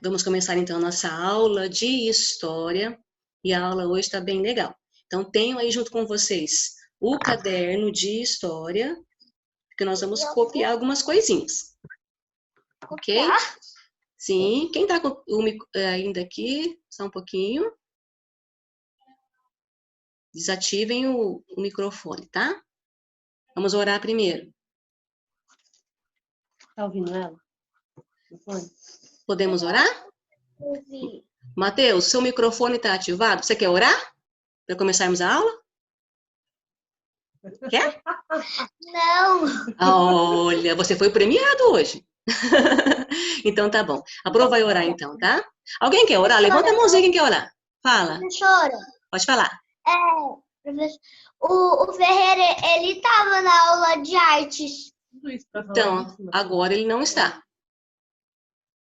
Vamos começar então a nossa aula de história, e a aula hoje está bem legal. Então tenham aí junto com vocês o caderno de história, que nós vamos copiar algumas coisinhas. Ok? Sim. Quem está com o ainda aqui, só um pouquinho. Desativem o microfone, tá? Vamos orar primeiro. Tá ouvindo ela? Podemos orar? Mateus, seu microfone está ativado? Você quer orar? Para começarmos a aula? Quer? Não. Olha, você foi premiado hoje. Então tá bom. A Pro vai orar então, tá? Alguém quer orar? Levanta a mãozinha quem quer orar. Fala. Professora, Pode falar. o Ferreira, ele estava na aula de artes. Então, agora ele não está.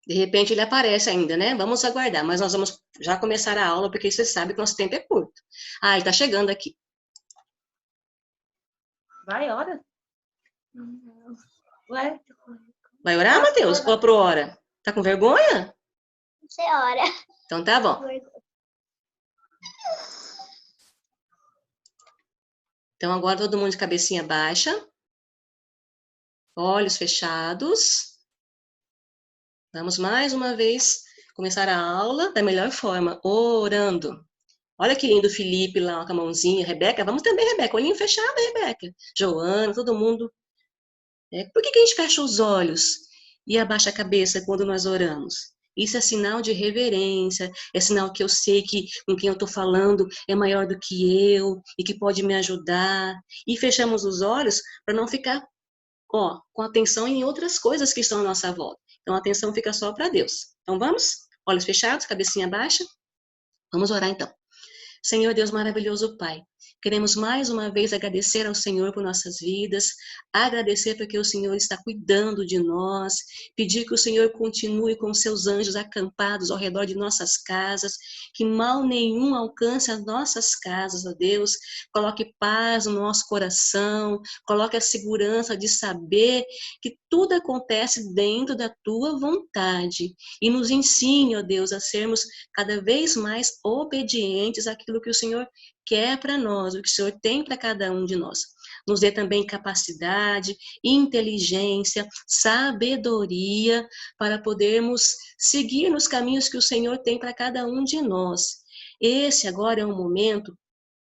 De repente ele aparece ainda, né? Vamos aguardar, mas nós vamos já começar a aula, porque você sabe que nosso tempo é curto. Ah, ele tá chegando aqui. Vai, ora. Ué? Vai orar, Matheus? Ou a Pro ora? Tá com vergonha? Você ora. Então tá bom. Então agora todo mundo de cabecinha baixa. Olhos fechados. Vamos mais uma vez começar a aula da melhor forma, orando. Olha que lindo o Felipe lá com a mãozinha. Rebeca, vamos também, Rebeca. Olhinho fechado, Rebeca. Joana, todo mundo. Por que a gente fecha os olhos e abaixa a cabeça quando nós oramos? Isso é sinal de reverência, é sinal que eu sei que com quem eu estou falando é maior do que eu e que pode me ajudar. E fechamos os olhos para não ficar com atenção em outras coisas que estão à nossa volta. Então a atenção fica só para Deus. Então vamos? Olhos fechados, cabecinha baixa. Vamos orar então. Senhor Deus maravilhoso Pai, queremos mais uma vez agradecer ao Senhor por nossas vidas, agradecer porque o Senhor está cuidando de nós, pedir que o Senhor continue com seus anjos acampados ao redor de nossas casas, que mal nenhum alcance as nossas casas, ó Deus, coloque paz no nosso coração, coloque a segurança de saber que tudo acontece dentro da Tua vontade e nos ensine, ó Deus, a sermos cada vez mais obedientes àquilo que o Senhor quer para nós, o que o Senhor tem para cada um de nós. Nos dê também capacidade, inteligência, sabedoria para podermos seguir nos caminhos que o Senhor tem para cada um de nós. Esse agora é um momento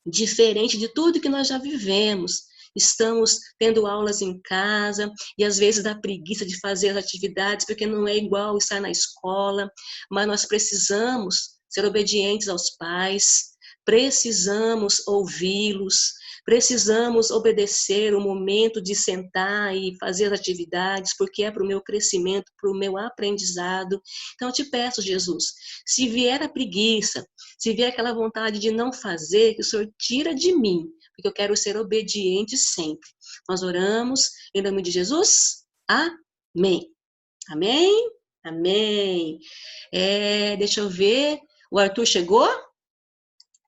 diferente de tudo que nós já vivemos. Estamos tendo aulas em casa e às vezes dá preguiça de fazer as atividades porque não é igual estar na escola, mas nós precisamos ser obedientes aos pais, precisamos ouvi-los, precisamos obedecer o momento de sentar e fazer as atividades, porque é para o meu crescimento, para o meu aprendizado. Então eu te peço, Jesus, se vier a preguiça, se vier aquela vontade de não fazer, que o Senhor tira de mim, porque eu quero ser obediente sempre. Nós oramos em nome de Jesus. Amém. Amém? Amém. Deixa eu ver. O Arthur chegou?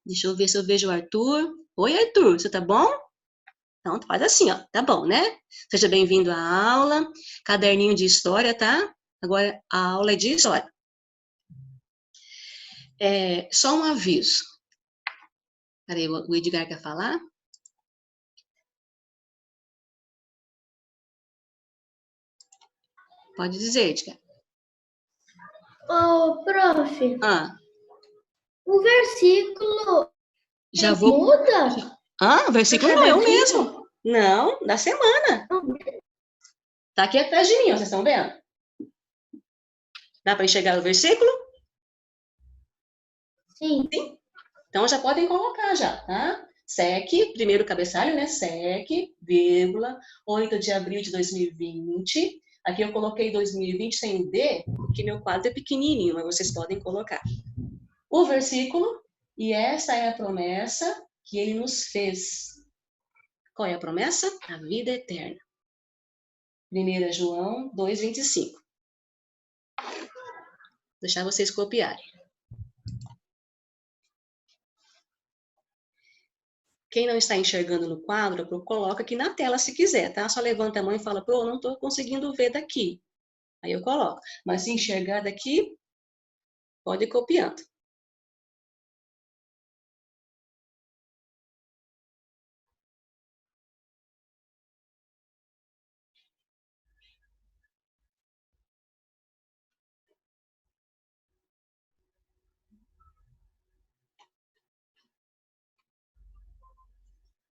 Deixa eu ver se eu vejo o Arthur. Oi, Arthur, você tá bom? Então, faz assim, ó. Tá bom, né? Seja bem-vindo à aula. Caderninho de história, tá? Agora, a aula é de história. Só um aviso. Peraí, o Edgar quer falar? Pode dizer, Edgar. Ô, prof. Ah. O versículo Já vou... muda? O versículo não, eu mesmo. Não, da semana. Tá aqui atrás de mim, ó, vocês estão vendo? Dá para enxergar o versículo? Sim. Sim. Então já podem colocar já, tá? SEC, primeiro cabeçalho, né? SEC, vírgula, 8 de abril de 2020. Aqui eu coloquei 2020 sem o D, porque meu quadro é pequenininho, mas vocês podem colocar. O versículo, e essa é a promessa que ele nos fez. Qual é a promessa? A vida eterna. 1 João 2,25. Vou deixar vocês copiarem. Quem não está enxergando no quadro, coloca aqui na tela se quiser, tá? Só levanta a mão e fala, não estou conseguindo ver daqui. Aí eu coloco. Mas se enxergar daqui, Pode ir copiando.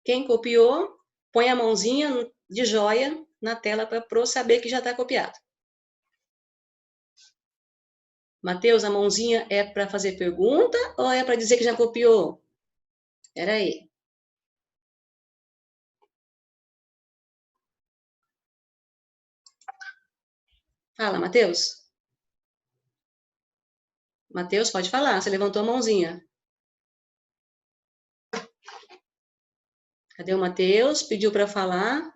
Quem copiou, põe a mãozinha de joia na tela para eu saber que já está copiado. Matheus, a mãozinha é para fazer pergunta ou é para dizer que já copiou? Espera aí. Fala, Matheus. Matheus, pode falar. Você levantou a mãozinha. Cadê o Matheus? Pediu para falar.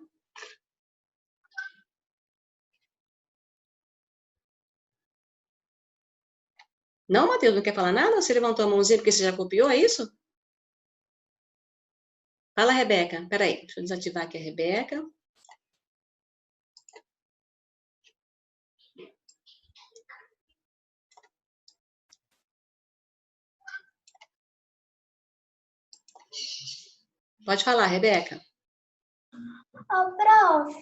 Não, Matheus, não quer falar nada? Você levantou a mãozinha porque você já copiou, é isso? Fala, Rebeca. Peraí, deixa eu desativar aqui a Rebeca. Pode falar, Rebeca. Ô, prof,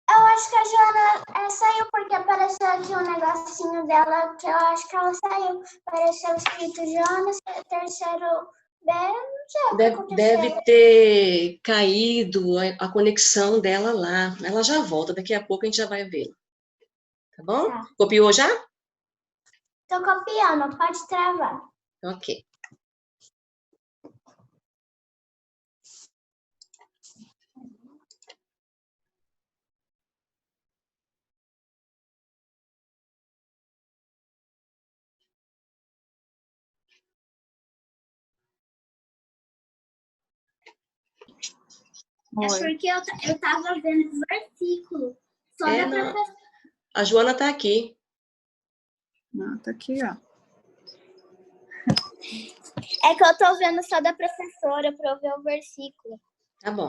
eu acho que a Joana saiu porque apareceu aqui um negocinho dela que eu acho que ela saiu. Apareceu escrito Joana, terceiro B, não sei o que aconteceu. Deve ter caído a conexão dela lá. Ela já volta, daqui a pouco a gente já vai ver. Tá bom? Tá. Copiou já? Tô copiando, pode travar. Ok. É porque eu tava vendo o versículo. Só É, da não. professora. A Joana tá aqui. Não, tá aqui, ó. É que eu tô vendo só da professora pra eu ver o versículo. Tá bom.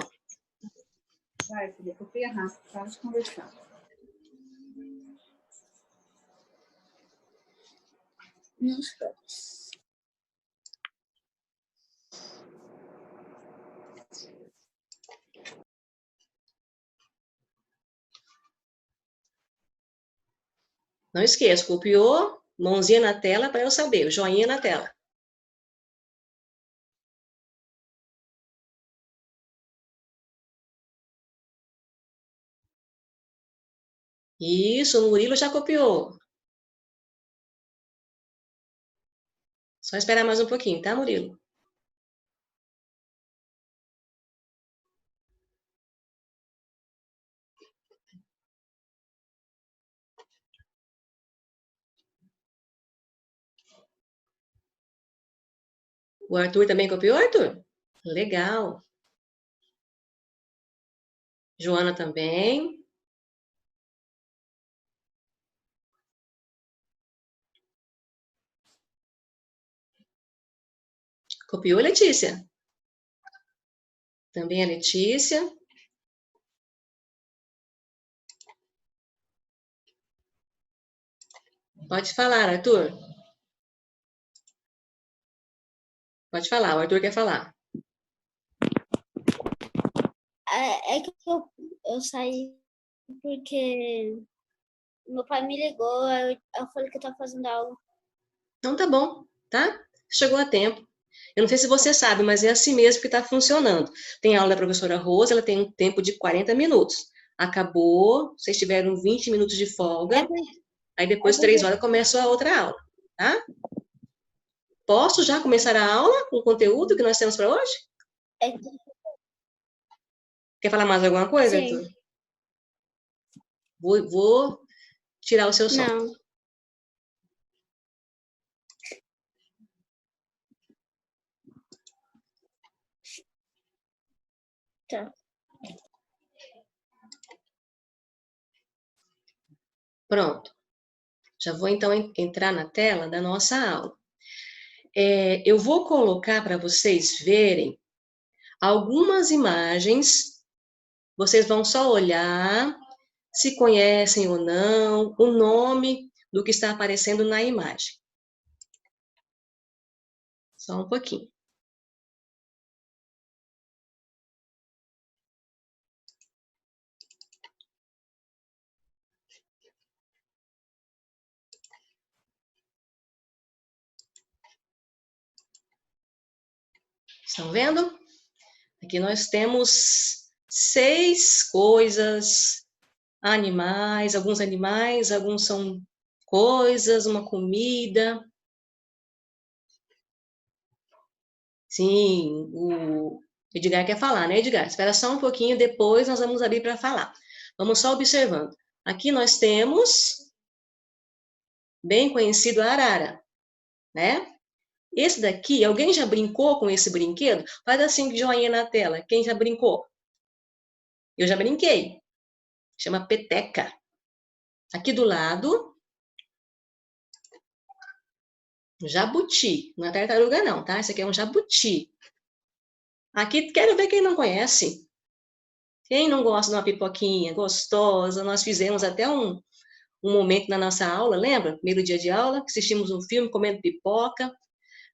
Vai, filha, copia rápido, para de conversar. Não esqueça, copiou, mãozinha na tela para eu saber, o joinha na tela. Isso, o Murilo já copiou. Só esperar mais um pouquinho, tá, Murilo? O Arthur também copiou, Arthur? Legal. Joana também. Copiou, Letícia? Também a Letícia. Pode falar, Arthur. Pode falar, o Arthur quer falar. É que eu saí porque meu pai me ligou, eu falei que eu tava fazendo aula. Então tá bom, tá? Chegou a tempo. Eu não sei se você sabe, mas é assim mesmo que está funcionando. Tem aula da professora Rosa, ela tem um tempo de 40 minutos. Acabou, vocês tiveram 20 minutos de folga, aí depois 3 horas começa a outra aula, tá? Posso já começar a aula com o conteúdo que nós temos para hoje? Quer falar mais alguma coisa, Sim. Arthur? Vou tirar o seu som. Não. Tá. Pronto. Já vou então entrar na tela da nossa aula. Eu vou colocar para vocês verem algumas imagens. Vocês vão só olhar se conhecem ou não, o nome do que está aparecendo na imagem. Só um pouquinho. Estão vendo? Aqui nós temos 6 coisas, animais, alguns são coisas, uma comida. Sim, o Edgar quer falar, né, Edgar? Espera só um pouquinho, depois nós vamos abrir para falar. Vamos só observando. Aqui nós temos, bem conhecido, a arara, né? Esse daqui, alguém já brincou com esse brinquedo? Faz assim, joinha na tela. Quem já brincou? Eu já brinquei. Chama peteca. Aqui do lado, jabuti. Não é tartaruga não, tá? Esse aqui é um jabuti. Aqui, quero ver quem não conhece. Quem não gosta de uma pipoquinha gostosa? Nós fizemos até um momento na nossa aula, lembra? Primeiro dia de aula, assistimos um filme comendo pipoca.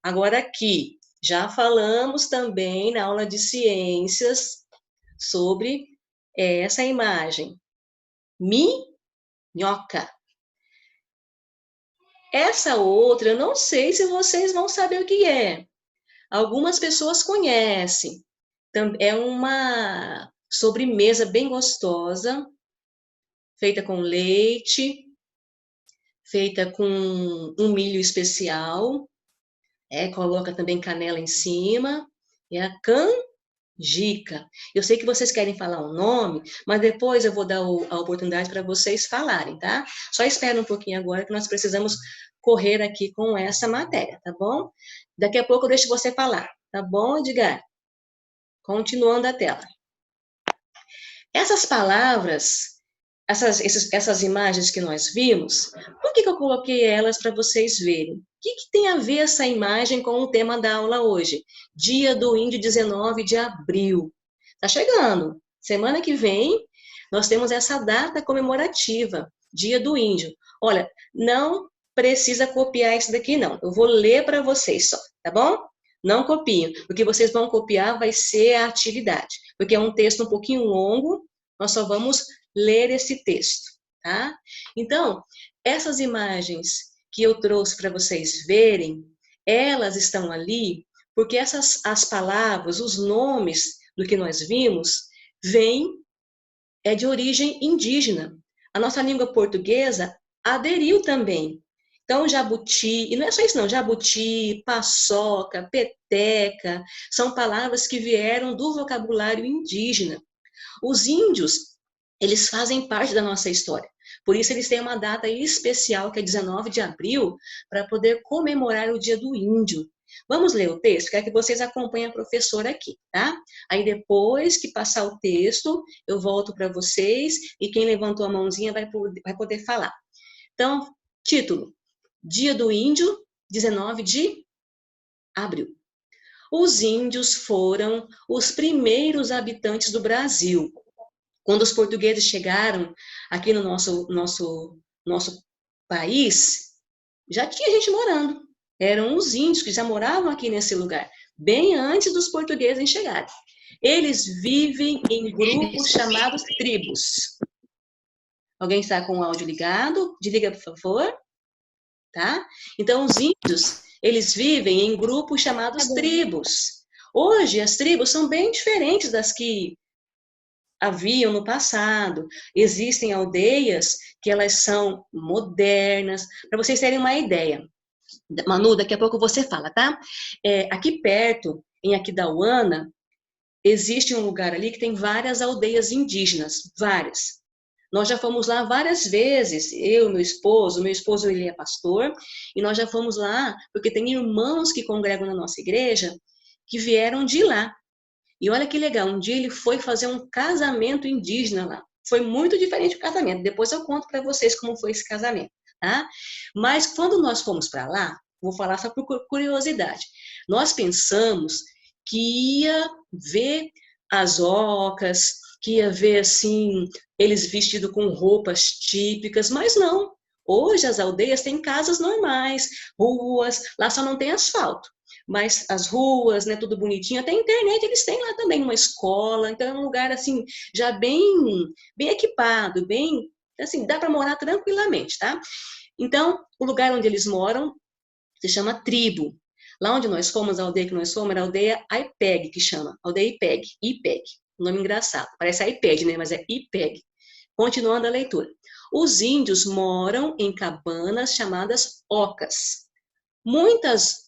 Agora aqui, já falamos também na aula de ciências sobre essa imagem. Minhoca. Essa outra, eu não sei se vocês vão saber o que é. Algumas pessoas conhecem. É uma sobremesa bem gostosa, feita com leite, feita com um milho especial. Coloca também canela em cima. É a canjica. Eu sei que vocês querem falar o nome, mas depois eu vou dar a oportunidade para vocês falarem, tá? Só espera um pouquinho agora que nós precisamos correr aqui com essa matéria, tá bom? Daqui a pouco eu deixo você falar, tá bom, Edgar? Continuando a tela. Essas palavras, essas imagens que nós vimos, por que eu coloquei elas para vocês verem? O que tem a ver essa imagem com o tema da aula hoje? Dia do Índio, 19 de abril. Tá chegando. Semana que vem, nós temos essa data comemorativa, Dia do Índio. Olha, não precisa copiar isso daqui, não. Eu vou ler para vocês só, tá bom? Não copiem. O que vocês vão copiar vai ser a atividade, porque é um texto um pouquinho longo, nós só vamos ler esse texto, tá? Então, essas imagens que eu trouxe para vocês verem, elas estão ali porque as palavras, os nomes do que nós vimos, é de origem indígena. A nossa língua portuguesa aderiu também. Então, jabuti, e não é só isso não, jabuti, paçoca, peteca, são palavras que vieram do vocabulário indígena. Os índios, eles fazem parte da nossa história. Por isso, eles têm uma data especial, que é 19 de abril, para poder comemorar o Dia do Índio. Vamos ler o texto? Quero que vocês acompanhem a professora aqui, tá? Aí, depois que passar o texto, eu volto para vocês e quem levantou a mãozinha vai poder falar. Então, título: Dia do Índio, 19 de abril. Os índios foram os primeiros habitantes do Brasil. Quando os portugueses chegaram aqui no nosso país, já tinha gente morando. Eram os índios que já moravam aqui nesse lugar, bem antes dos portugueses chegarem. Eles vivem em grupos chamados tribos. Alguém está com o áudio ligado? Desliga, por favor. Tá? Então, os índios, eles vivem em grupos chamados tribos. Hoje, as tribos são bem diferentes das que haviam no passado. Existem aldeias que elas são modernas. Para vocês terem uma ideia. Manu, daqui a pouco você fala, tá? Aqui perto, em Aquidauana, existe um lugar ali que tem várias aldeias indígenas, várias. Nós já fomos lá várias vezes, eu, meu esposo ele é pastor, e nós já fomos lá porque tem irmãos que congregam na nossa igreja que vieram de lá. E olha que legal, um dia ele foi fazer um casamento indígena lá. Foi muito diferente o casamento, depois eu conto para vocês como foi esse casamento, tá? Mas quando nós fomos para lá, vou falar só por curiosidade, nós pensamos que ia ver as ocas, que ia ver, assim, eles vestidos com roupas típicas, mas não. Hoje as aldeias têm casas normais, ruas, lá só não tem asfalto. Mas as ruas, né, tudo bonitinho, até internet eles têm lá também, uma escola, então é um lugar assim, já bem equipado, bem, assim, dá para morar tranquilamente, tá? Então, o lugar onde eles moram se chama tribo. Lá onde nós fomos, a aldeia que nós fomos, era a aldeia Aipeg, que chama, aldeia Ipeg, Ipeg, nome engraçado, parece iPad, né, mas é Ipeg. Continuando a leitura. Os índios moram em cabanas chamadas ocas. Muitas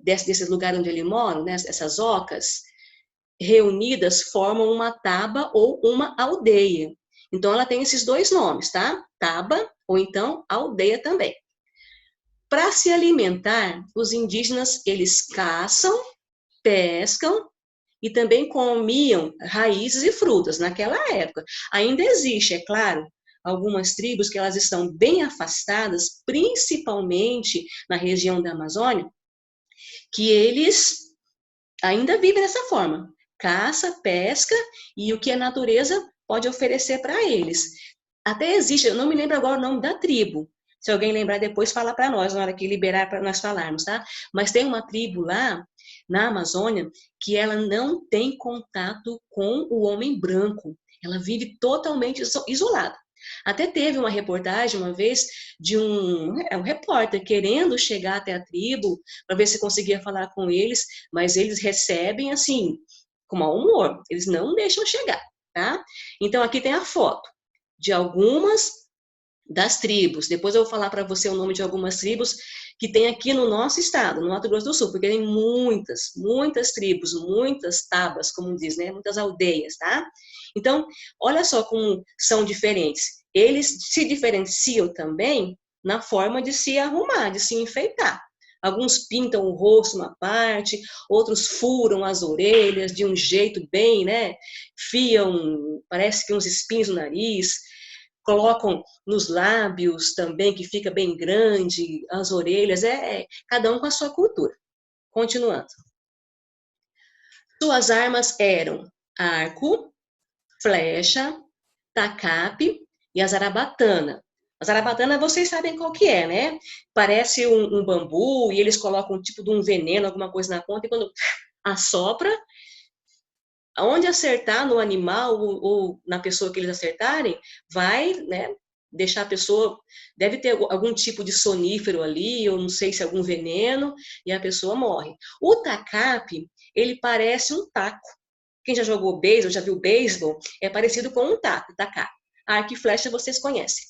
desses lugares onde eles moram, né, essas ocas, reunidas formam uma taba ou uma aldeia. Então, ela tem esses dois nomes, tá? Taba ou então aldeia também. Para se alimentar, os indígenas, eles caçam, pescam e também comiam raízes e frutas naquela época. Ainda existe, é claro, algumas tribos que elas estão bem afastadas, principalmente na região da Amazônia, que eles ainda vivem dessa forma. Caça, pesca e o que a natureza pode oferecer para eles. Até existe, eu não me lembro agora o nome da tribo. Se alguém lembrar depois, fala para nós, na hora que liberar para nós falarmos, tá? Mas tem uma tribo lá, na Amazônia, que ela não tem contato com o homem branco. Ela vive totalmente isolada. Até teve uma reportagem uma vez de um repórter querendo chegar até a tribo para ver se conseguia falar com eles, mas eles recebem assim, com mau humor, eles não deixam chegar, tá? Então aqui tem a foto de algumas das tribos. Depois eu vou falar para você o nome de algumas tribos que tem aqui no nosso estado, no Mato Grosso do Sul, porque tem muitas tribos, muitas tabas, como diz, né? Muitas aldeias, tá? Então, olha só como são diferentes. Eles se diferenciam também na forma de se arrumar, de se enfeitar. Alguns pintam o rosto uma parte, outros furam as orelhas de um jeito bem, né? Fiam, parece que uns espinhos no nariz, colocam nos lábios também, que fica bem grande, as orelhas, cada um com a sua cultura. Continuando. Suas armas eram arco, flecha, tacape e a zarabatana. A zarabatana vocês sabem qual que é, né? Parece um bambu e eles colocam um tipo de um veneno, alguma coisa na ponta, e quando assopra, onde acertar no animal ou na pessoa que eles acertarem, vai, né, deixar a pessoa, deve ter algum tipo de sonífero ali, eu não sei se é algum veneno, e a pessoa morre. O tacape, ele parece um taco. Quem já jogou beisebol, já viu beisebol, é parecido com um taco, tacape. Arco e flecha vocês conhecem.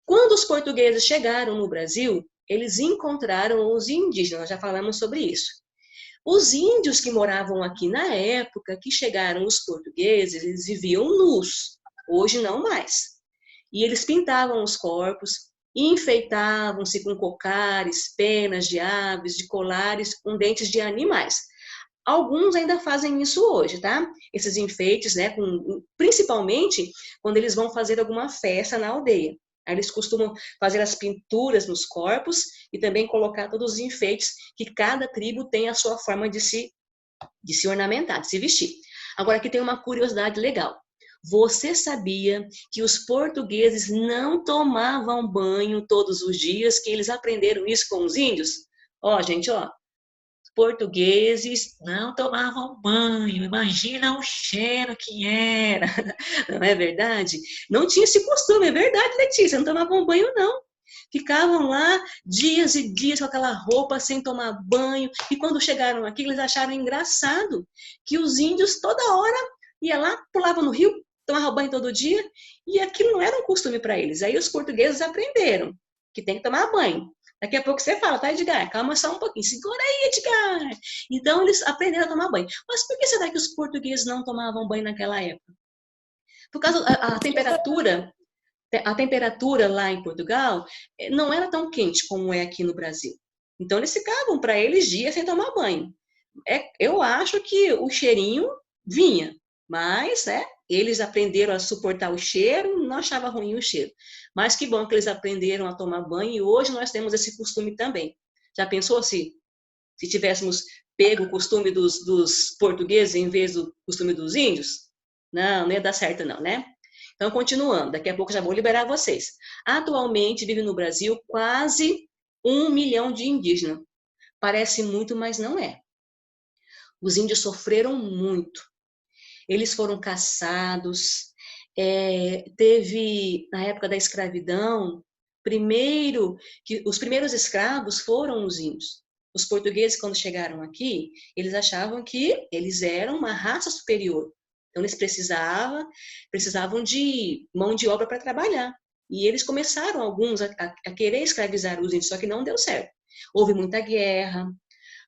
Quando os portugueses chegaram no Brasil, eles encontraram os indígenas, nós já falamos sobre isso. Os índios que moravam aqui na época que chegaram os portugueses, eles viviam nus, hoje não mais. E eles pintavam os corpos, enfeitavam-se com cocares, penas de aves, de colares com dentes de animais. Alguns ainda fazem isso hoje, tá? Esses enfeites, né? Principalmente quando eles vão fazer alguma festa na aldeia. Aí eles costumam fazer as pinturas nos corpos e também colocar todos os enfeites que cada tribo tem a sua forma de se ornamentar, de se vestir. Agora aqui tem uma curiosidade legal. Você sabia que os portugueses não tomavam banho todos os dias, que eles aprenderam isso com os índios? Ó, gente, ó. Portugueses não tomavam banho, imagina o cheiro que era, não é verdade? Não tinha esse costume, é verdade, Letícia, não tomavam banho não. Ficavam lá dias e dias com aquela roupa sem tomar banho, e quando chegaram aqui eles acharam engraçado que os índios toda hora iam lá, pulavam no rio, tomavam banho todo dia, e aquilo não era um costume para eles. Aí os portugueses aprenderam que tem que tomar banho. Daqui a pouco você fala, tá, Edgar? Calma só um pouquinho. Segura aí, Edgar. Então, eles aprenderam a tomar banho. Mas por que será que os portugueses não tomavam banho naquela época? Por causa da temperatura. A temperatura lá em Portugal não era tão quente como é aqui no Brasil. Então, eles ficavam, para eles, dias sem tomar banho. Eu acho que o cheirinho vinha. Mas, eles aprenderam a suportar o cheiro, não achava ruim o cheiro. Mas que bom que eles aprenderam a tomar banho e hoje nós temos esse costume também. Já pensou se tivéssemos pego o costume dos portugueses em vez do costume dos índios? Não ia dar certo não, né? Então, continuando, daqui a pouco já vou liberar vocês. Atualmente vive no Brasil quase 1 milhão de indígenas. Parece muito, mas não é. Os índios sofreram muito. Eles foram caçados. Teve, na época da escravidão, os primeiros escravos foram os índios. Os portugueses, quando chegaram aqui, eles achavam que eles eram uma raça superior. Então, eles precisavam de mão de obra para trabalhar. E eles começaram, alguns, a querer escravizar os índios, só que não deu certo. Houve muita guerra,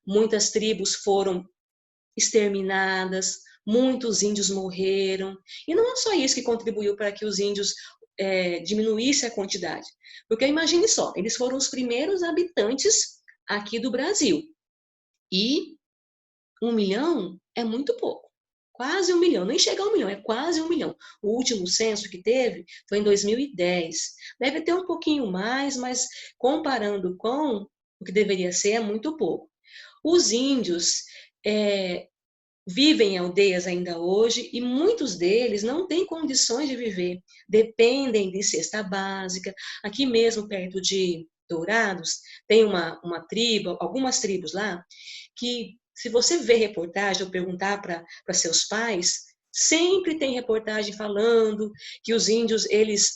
muitas tribos foram exterminadas, muitos índios morreram. E não é só isso que contribuiu para que os índios diminuíssem a quantidade. Porque imagine só, eles foram os primeiros habitantes aqui do Brasil. E 1 milhão é muito pouco. Quase 1 milhão. Nem chega a 1 milhão, é quase 1 milhão. O último censo que teve foi em 2010. Deve ter um pouquinho mais, mas comparando com o que deveria ser, é muito pouco. Os índios vivem em aldeias ainda hoje e muitos deles não têm condições de viver. Dependem de cesta básica. Aqui mesmo, perto de Dourados, tem uma tribo, algumas tribos lá, que se você ver reportagem ou perguntar para seus pais, sempre tem reportagem falando que os índios, eles,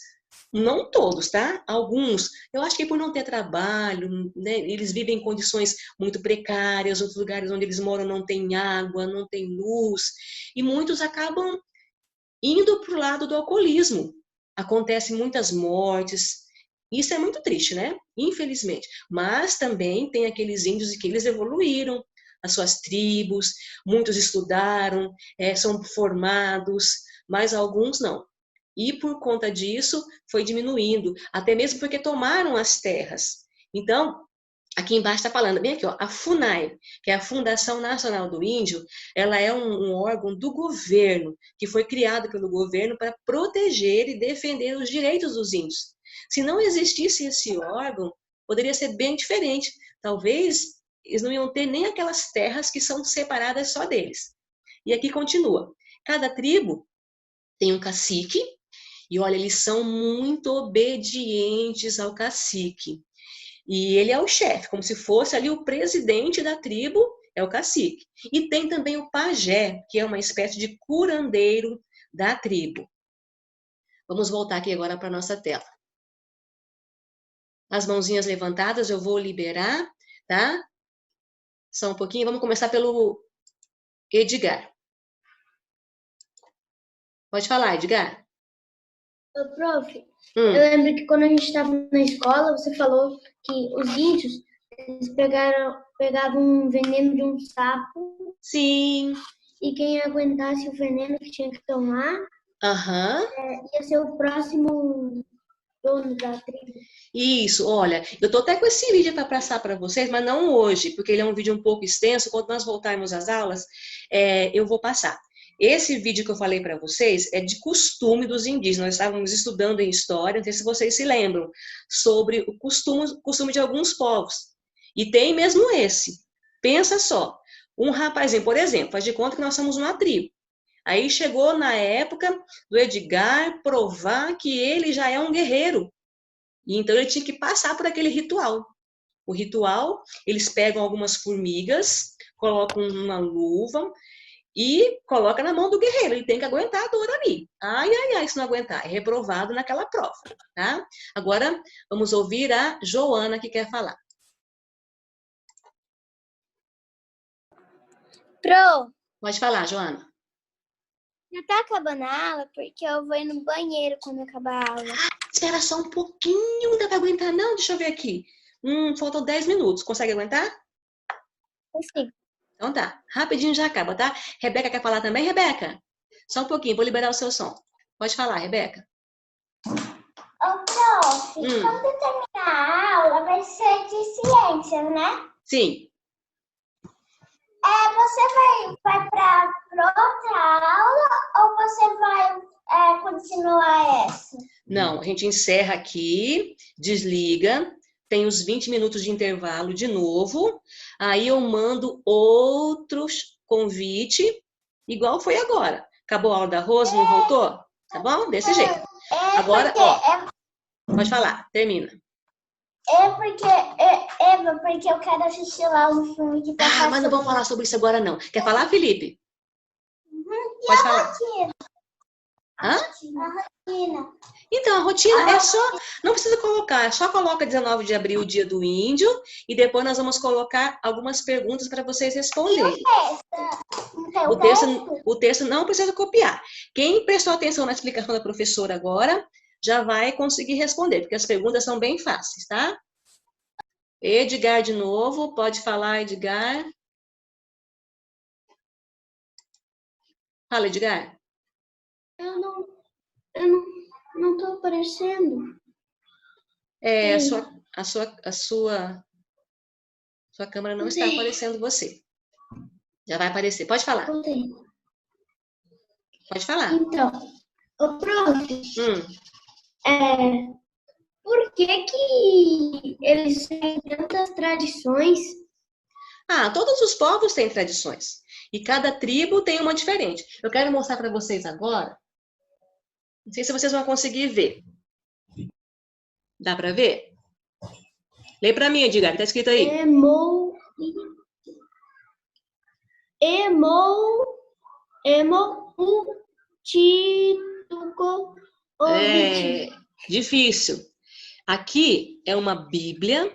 não todos, tá? Alguns, eu acho que por não ter trabalho, né, eles vivem em condições muito precárias, outros lugares onde eles moram não tem água, não tem luz, e muitos acabam indo para o lado do alcoolismo. Acontecem muitas mortes. Isso é muito triste, né? Infelizmente. Mas também tem aqueles índios que eles evoluíram, as suas tribos, muitos estudaram, são formados, mas alguns não. E por conta disso, foi diminuindo, até mesmo porque tomaram as terras. Então, aqui embaixo está falando, bem aqui, ó, a FUNAI, que é a Fundação Nacional do Índio, ela é um órgão do governo, que foi criado pelo governo para proteger e defender os direitos dos índios. Se não existisse esse órgão, poderia ser bem diferente. Talvez eles não iam ter nem aquelas terras que são separadas só deles. E aqui continua. Cada tribo tem um cacique, e olha, eles são muito obedientes ao cacique. E ele é o chefe, como se fosse ali o presidente da tribo, é o cacique. E tem também o pajé, que é uma espécie de curandeiro da tribo. Vamos voltar aqui agora para a nossa tela. As mãozinhas levantadas, eu vou liberar, tá? Só um pouquinho, vamos começar pelo Edgar. Pode falar, Edgar. Prof, eu lembro que quando a gente estava na escola, você falou que os índios, eles pegavam um veneno de um sapo. Sim. E quem aguentasse o veneno que tinha que tomar, ia ser o próximo dono da tribo. Isso, olha, eu tô até com esse vídeo para passar para vocês, mas não hoje, porque ele é um vídeo um pouco extenso. Quando nós voltarmos às aulas, eu vou passar. Esse vídeo que eu falei para vocês é de costume dos indígenas. Nós estávamos estudando em história, não sei se vocês se lembram, sobre o costume de alguns povos. E tem mesmo esse. Pensa só, um rapazinho, por exemplo, faz de conta que nós somos uma tribo. Aí chegou na época do Edgar provar que ele já é um guerreiro. E então ele tinha que passar por aquele ritual. O ritual, eles pegam algumas formigas, colocam uma luva e colocam na mão do guerreiro. Ele tem que aguentar a dor ali. Ai, ai, ai, se não aguentar, é reprovado naquela prova, tá? Agora, vamos ouvir a Joana que quer falar. Pro. Pode falar, Joana. Já tá acabando a aula, porque eu vou ir no banheiro quando acabar a aula. Espera só um pouquinho, não dá pra aguentar não? Deixa eu ver aqui. Faltam 10 minutos. Consegue aguentar? Sim. Então tá, rapidinho já acaba, tá? Rebeca quer falar também, Rebeca? Só um pouquinho, vou liberar o seu som. Pode falar, Rebeca. Ô, prof, quando terminar a aula vai ser de ciências, né? Sim. Você vai para outra aula ou você vai continuar essa? Não, a gente encerra aqui, desliga, tem os 20 minutos de intervalo de novo, aí eu mando outros convite, igual foi agora. Acabou a aula da Rose, não voltou? Tá bom? Desse jeito. Agora, ó, pode falar, termina. Eva, porque eu quero assistir lá um filme que tá passando. Ah, mas não vamos falar sobre isso agora, não. Quer falar, Felipe? E Pode a falar. rotina? Hã? A rotina. Então, a rotina é só... Não precisa colocar, só coloca 19 de abril, o dia do índio, e depois nós vamos colocar algumas perguntas para vocês responderem. O texto não precisa copiar. Quem prestou atenção na explicação da professora agora, já vai conseguir responder, porque as perguntas são bem fáceis, tá? Edgar de novo, pode falar, Edgar. Fala, Edgar. Eu não tô aparecendo. A sua câmera não está aparecendo você. Já vai aparecer. Pode falar. Pode falar. Então, o prof, por que eles têm tantas tradições? Todos os povos têm tradições. E cada tribo tem uma diferente. Eu quero mostrar para vocês agora. Não sei se vocês vão conseguir ver. Dá para ver? Lê para mim, Edgar, que tá escrito aí. Difícil. Aqui é uma Bíblia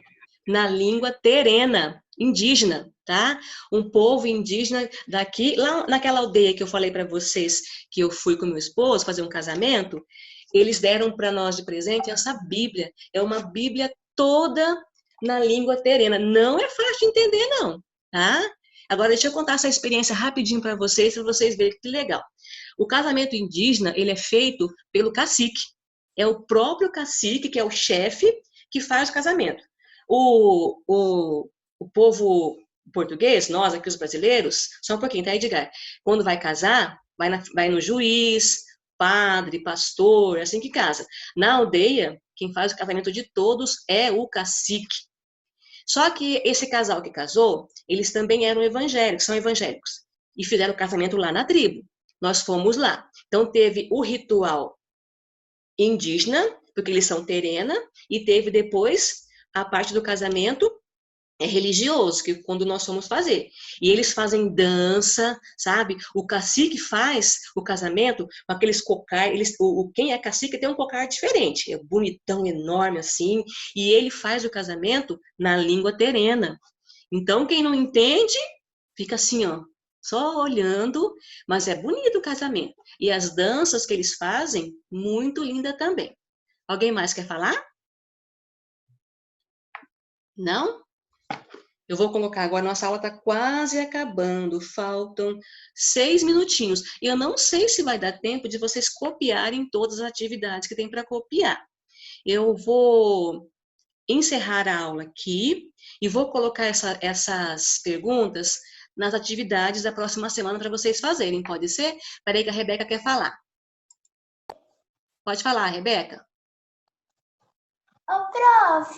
na língua terena, indígena, tá? Um povo indígena daqui, lá naquela aldeia que eu falei para vocês, que eu fui com meu esposo fazer um casamento, eles deram para nós de presente essa Bíblia. É uma Bíblia toda na língua terena. Não é fácil de entender, não, tá? Agora, deixa eu contar essa experiência rapidinho para vocês verem que legal. O casamento indígena, ele é feito pelo cacique. É o próprio cacique, que é o chefe, que faz o casamento. O povo português, nós aqui os brasileiros, só um pouquinho, tá, Edgar? Quando vai casar, vai no juiz, padre, pastor, é assim que casa. Na aldeia, quem faz o casamento de todos é o cacique. Só que esse casal que casou, eles também eram evangélicos, são evangélicos, e fizeram o casamento lá na tribo. Nós fomos lá. Então, teve o ritual indígena, porque eles são terena, e teve depois a parte do casamento religioso, que quando nós fomos fazer. E eles fazem dança, sabe? O cacique faz o casamento com aqueles cocar, quem é cacique tem um cocar diferente, é bonitão, enorme assim, e ele faz o casamento na língua terena. Então, quem não entende, fica assim, ó, só olhando, mas é bonito o casamento. E as danças que eles fazem, muito linda também. Alguém mais quer falar? Não? Eu vou colocar agora, nossa aula está quase acabando, faltam 6 minutinhos. E eu não sei se vai dar tempo de vocês copiarem todas as atividades que tem para copiar. Eu vou encerrar a aula aqui e vou colocar essas perguntas nas atividades da próxima semana para vocês fazerem, pode ser? Peraí que a Rebeca quer falar. Pode falar, Rebeca. Ô, prof,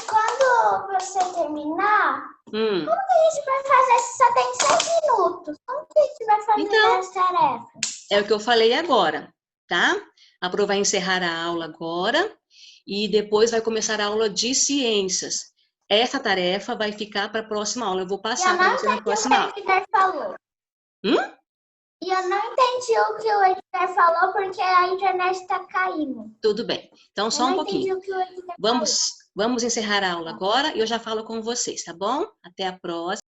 quando você terminar, como que a gente vai fazer se só tem 6 minutos? Como que a gente vai fazer as tarefas? É o que eu falei agora, tá? A Pro vai encerrar a aula agora e depois vai começar a aula de ciências. Essa tarefa vai ficar para a próxima aula. Eu vou passar para você na próxima aula. E eu não entendi o que o Edgar falou porque a internet está caindo. Tudo bem. Então, só um pouquinho. Vamos encerrar a aula agora e eu já falo com vocês, tá bom? Até a próxima.